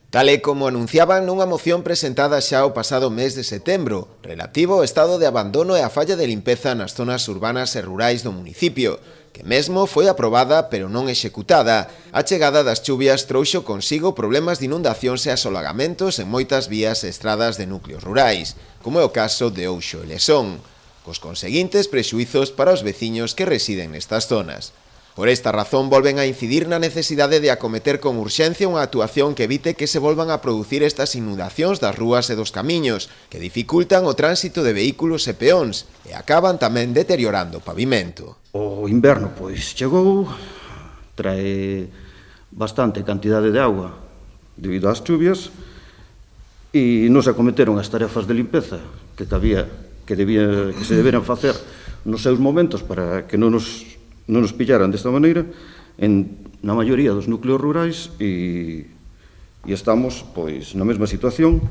Tal e como anunciaban nunha moción presentada xa o pasado mes de setembro, relativo ao estado de abandono e a falla de limpeza nas zonas urbanas e rurais do municipio, que mesmo foi aprobada pero non executada. A chegada das chuvias trouxo consigo problemas de inundacións e asolagamentos en moitas vías e estradas de núcleos rurais, como é o caso de Ouxo e Lesón, cos conseguintes prexuizos para os veciños que residen nestas zonas. Por esta razón volven a incidir na necesidade de acometer con urxencia unha actuación que evite que se volvan a producir estas inundacións das rúas e dos camiños, que dificultan o tránsito de vehículos e peóns e acaban tamén deteriorando o pavimento. O inverno, pois, chegou, trae bastante cantidade de auga debido ás chuvias e non se acometeron as tarefas de limpeza que se deberan facer nos seus momentos para que non nos pillaran desta maneira na maioría dos núcleos rurais e estamos pois na mesma situación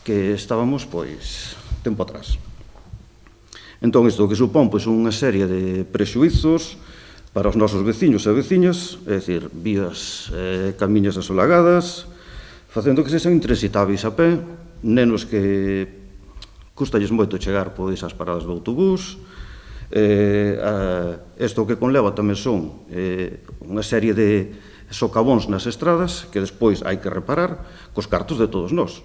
que estábamos pois tempo atrás. Entón, isto que supón pois unha serie de prexuizos para os nosos veciños e veciñas, é dicir, vías e camiñas asolagadas, facendo que sexan intransitáveis a pé, nenos que custalles moito chegar pois ás paradas de autobús. Isto que conleva tamén son unha serie de socavóns nas estradas que despois hai que reparar cos cartos de todos nós.